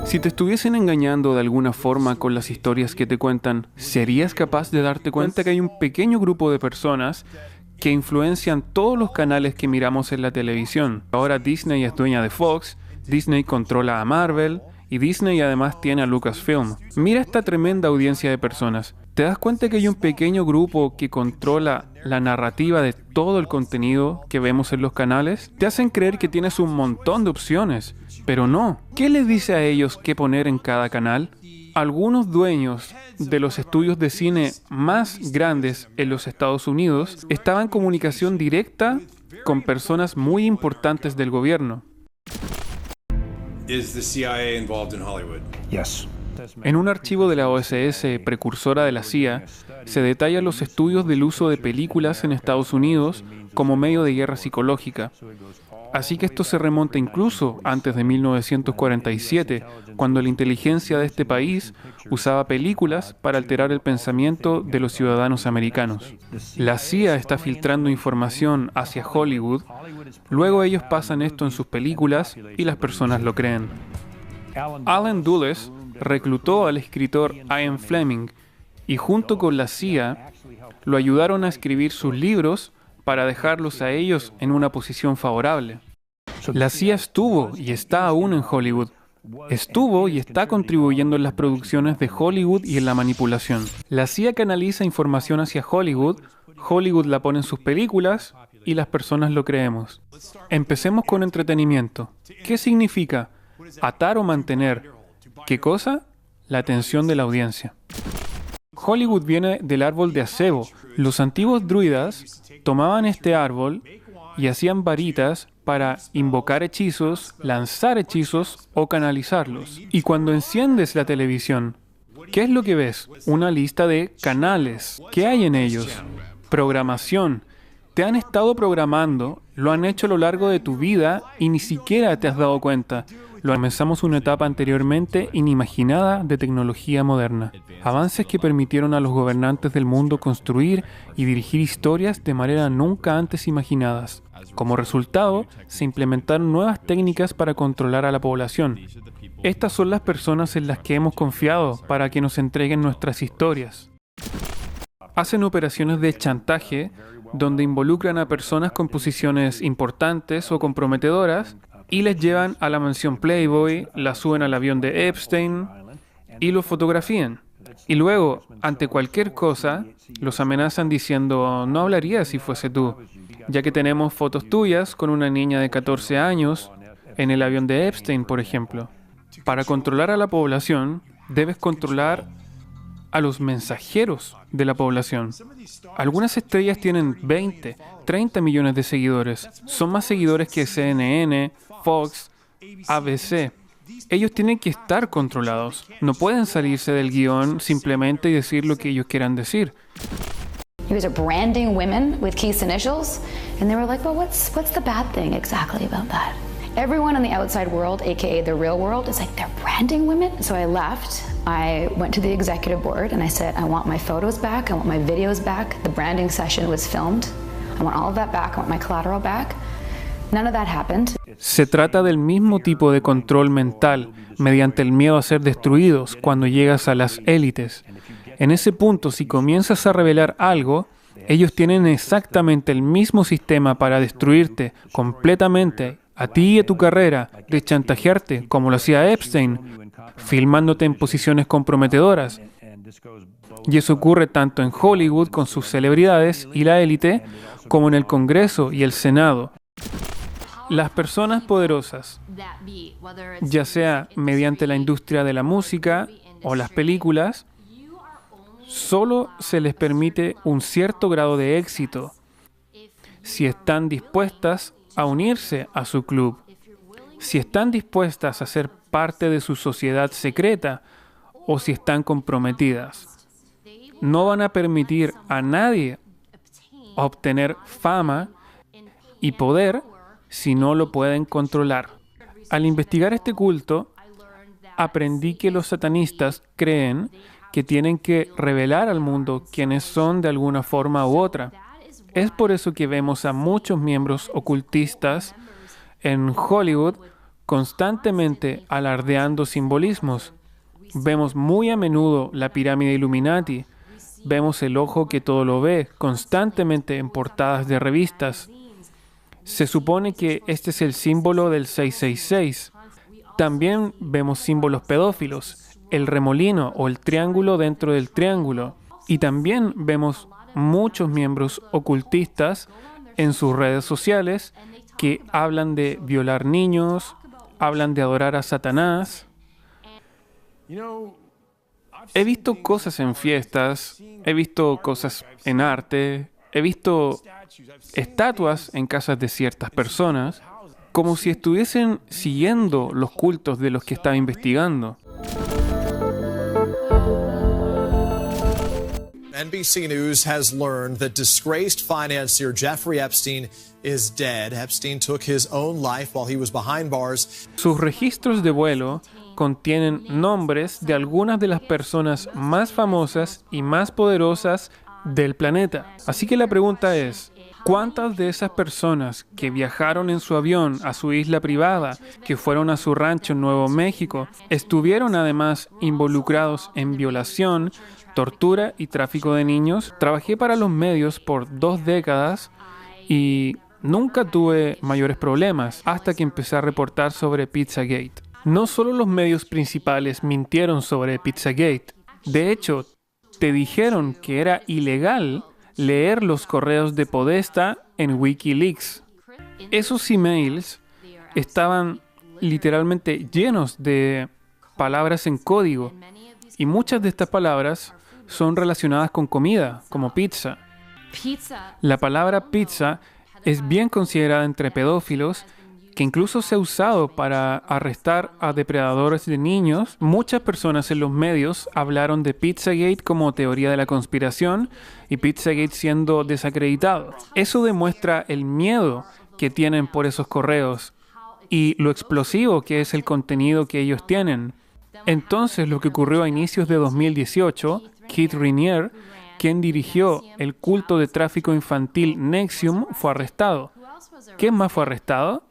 Si te estuviesen engañando de alguna forma con las historias que te cuentan, ¿serías capaz de darte cuenta que hay un pequeño grupo de personas que influencian todos los canales que miramos en la televisión? Ahora Disney es dueña de Fox, Disney controla a Marvel y Disney además tiene a Lucasfilm. Mira esta tremenda audiencia de personas. ¿Te das cuenta que hay un pequeño grupo que controla la narrativa de todo el contenido que vemos en los canales? Te hacen creer que tienes un montón de opciones, pero no. ¿Qué les dice a ellos qué poner en cada canal? Algunos dueños de los estudios de cine más grandes en los Estados Unidos estaban en comunicación directa con personas muy importantes del gobierno. Is the CIA involved in Hollywood? Yes. En un archivo de la OSS, precursora de la CIA, se detallan los estudios del uso de películas en Estados Unidos como medio de guerra psicológica. Así que esto se remonta incluso antes de 1947, cuando la inteligencia de este país usaba películas para alterar el pensamiento de los ciudadanos americanos. La CIA está filtrando información hacia Hollywood, luego ellos pasan esto en sus películas y las personas lo creen. Alan Dulles reclutó al escritor Ian Fleming y junto con la CIA lo ayudaron a escribir sus libros para dejarlos a ellos en una posición favorable. La CIA estuvo y está aún en Hollywood. Estuvo y está contribuyendo en las producciones de Hollywood y en la manipulación. La CIA canaliza información hacia Hollywood, Hollywood la pone en sus películas y las personas lo creemos. Empecemos con entretenimiento. ¿Qué significa? Atar o mantener. ¿Qué cosa? La atención de la audiencia. Hollywood viene del árbol de acebo. Los antiguos druidas tomaban este árbol y hacían varitas para invocar hechizos, lanzar hechizos o canalizarlos. Y cuando enciendes la televisión, ¿qué es lo que ves? Una lista de canales. ¿Qué hay en ellos? Programación. Te han estado programando, lo han hecho a lo largo de tu vida y ni siquiera te has dado cuenta. Comenzamos una etapa anteriormente inimaginada de tecnología moderna. Avances que permitieron a los gobernantes del mundo construir y dirigir historias de manera nunca antes imaginadas. Como resultado, se implementaron nuevas técnicas para controlar a la población. Estas son las personas en las que hemos confiado para que nos entreguen nuestras historias. Hacen operaciones de chantaje donde involucran a personas con posiciones importantes o comprometedoras y les llevan a la mansión Playboy, las suben al avión de Epstein y los fotografían. Y luego, ante cualquier cosa, los amenazan diciendo, no hablaría si fuese tú, ya que tenemos fotos tuyas con una niña de 14 años en el avión de Epstein, por ejemplo. Para controlar a la población, debes controlar a los mensajeros de la población. Algunas estrellas tienen 20, 30 millones de seguidores. Son más seguidores que CNN, Fox, ABC. Ellos tienen que estar controlados. No pueden salirse del guión simplemente y decir lo que ellos quieran decir. He was branding women with Keith's initials, and they were like, well, what's the bad thing exactly about that? Everyone in the outside world, aka the real world, is like, they're branding women? So I left, I went to the executive board, and I said, I want my photos back, I want my videos back, the branding session was filmed, I want all of that back, I want my collateral back. None of that happened. Se trata del mismo tipo de control mental, mediante el miedo a ser destruidos cuando llegas a las élites. En ese punto, si comienzas a revelar algo, ellos tienen exactamente el mismo sistema para destruirte completamente, a ti y a tu carrera, de chantajearte, como lo hacía Epstein, filmándote en posiciones comprometedoras. Y eso ocurre tanto en Hollywood con sus celebridades y la élite, como en el Congreso y el Senado. Las personas poderosas, ya sea mediante la industria de la música o las películas, solo se les permite un cierto grado de éxito si están dispuestas a unirse a su club, si están dispuestas a ser parte de su sociedad secreta o si están comprometidas. No van a permitir a nadie obtener fama y poder si no lo pueden controlar. Al investigar este culto, aprendí que los satanistas creen que tienen que revelar al mundo quiénes son de alguna forma u otra. Es por eso que vemos a muchos miembros ocultistas en Hollywood constantemente alardeando simbolismos. Vemos muy a menudo la pirámide Illuminati. Vemos el ojo que todo lo ve constantemente en portadas de revistas. Se supone que este es el símbolo del 666. También vemos símbolos pedófilos, el remolino o el triángulo dentro del triángulo. Y también vemos muchos miembros ocultistas en sus redes sociales que hablan de violar niños, hablan de adorar a Satanás. He visto cosas en fiestas, he visto cosas en arte, he visto estatuas en casas de ciertas personas, como si estuviesen siguiendo los cultos de los que estaba investigando. NBC News has learned that disgraced financier Jeffrey Epstein is dead. Epstein took his own life while he was behind bars. Sus registros de vuelo contienen nombres de algunas de las personas más famosas y más poderosas del planeta. Así que la pregunta es, ¿cuántas de esas personas que viajaron en su avión a su isla privada, que fueron a su rancho en Nuevo México, estuvieron además involucrados en violación, tortura y tráfico de niños? Trabajé para los medios por 2 décadas y nunca tuve mayores problemas hasta que empecé a reportar sobre Pizzagate. No solo los medios principales mintieron sobre Pizzagate, de hecho, te dijeron que era ilegal leer los correos de Podesta en Wikileaks. Esos emails estaban literalmente llenos de palabras en código y muchas de estas palabras son relacionadas con comida, como pizza. La palabra pizza es bien considerada entre pedófilos, que incluso se ha usado para arrestar a depredadores de niños. Muchas personas en los medios hablaron de Pizzagate como teoría de la conspiración y Pizzagate siendo desacreditado. Eso demuestra el miedo que tienen por esos correos y lo explosivo que es el contenido que ellos tienen. Entonces, lo que ocurrió a inicios de 2018, Keith Raniere, quien dirigió el culto de tráfico infantil NXIVM, fue arrestado. ¿Quién más fue arrestado?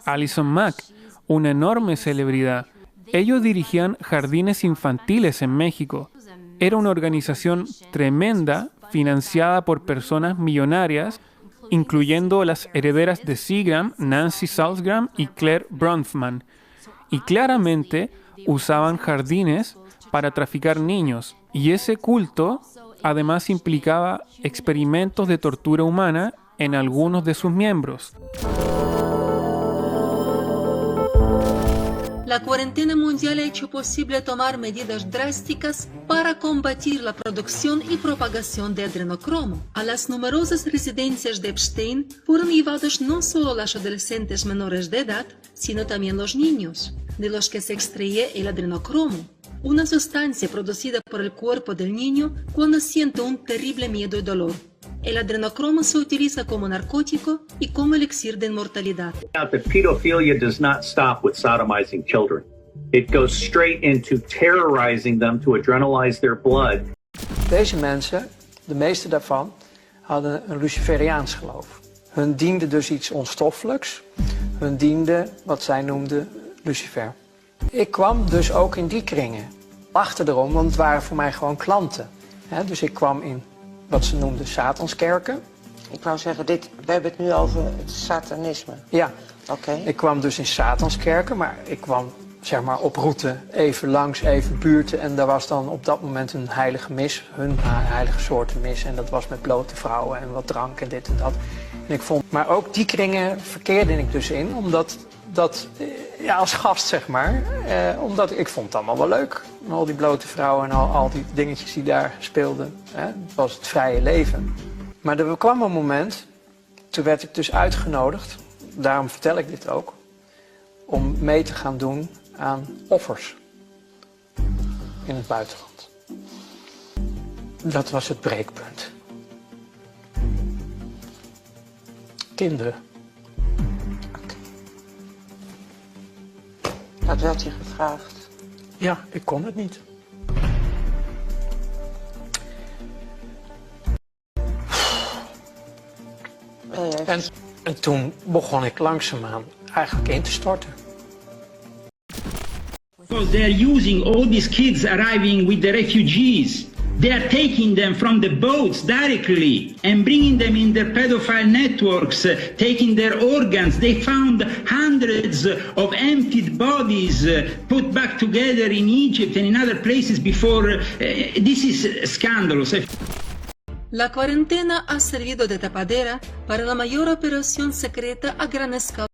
Allison Mack, una enorme celebridad. Ellos dirigían jardines infantiles en México. Era una organización tremenda, financiada por personas millonarias, incluyendo las herederas de Seagram, Nancy Salzgram y Claire Bronfman. Y claramente usaban jardines para traficar niños. Y ese culto además implicaba experimentos de tortura humana en algunos de sus miembros. La cuarentena mundial ha hecho posible tomar medidas drásticas para combatir la producción y propagación de adrenocromo. A las numerosas residencias de Epstein fueron llevados no solo los adolescentes menores de edad, sino también los niños, de los que se extraía el adrenocromo, una sustancia producida por el cuerpo del niño cuando siente un terrible miedo y dolor. El adrenocromo se utiliza como narcótico y como elixir de inmortalidad. That pedophilia does not stop with sodomizing children. It goes straight into terrorizing them to adrenalize their blood. Deze mensen, de meeste daarvan, hadden een Luciferiaans geloof. Hun diende dus iets onstoffelijks. Hun diende wat zij noemden Lucifer. Ik kwam dus ook in die kringen. Lachte erom, want het waren voor mij gewoon klanten. Dus ik kwam in wat ze noemden Satanskerken. Ik wou zeggen, we hebben het nu over het satanisme. Ja, Oké. Ik kwam dus in Satanskerken, maar ik kwam zeg maar op route even langs, even buurten. En daar was dan op dat moment een heilige mis, hun heilige soorten mis. En dat was met blote vrouwen en wat drank en dit en dat. En ik vond, maar ook die kringen verkeerde ik dus in, omdat ja, als gast zeg maar. Omdat ik vond het allemaal wel leuk. Al die blote vrouwen en al die dingetjes die daar speelden. Het was het vrije leven. Maar er kwam een moment, toen werd ik dus uitgenodigd, daarom vertel ik dit ook, om mee te gaan doen aan offers in het buitenland. Dat was het breekpunt. Kinderen. Okay. Dat werd je gevraagd? Ja, ik kon het niet. En toen begon ik langzaamaan eigenlijk in te storten. Because they are using all these kids arriving with the refugees. They are taking them from the boats directly and bringing them in their pedophile networks, taking their organs. They found hundreds of emptied bodies put back together in Egypt and in other places before. This is scandalous. La cuarentena ha servido de tapadera para la mayor operación secreta a gran escala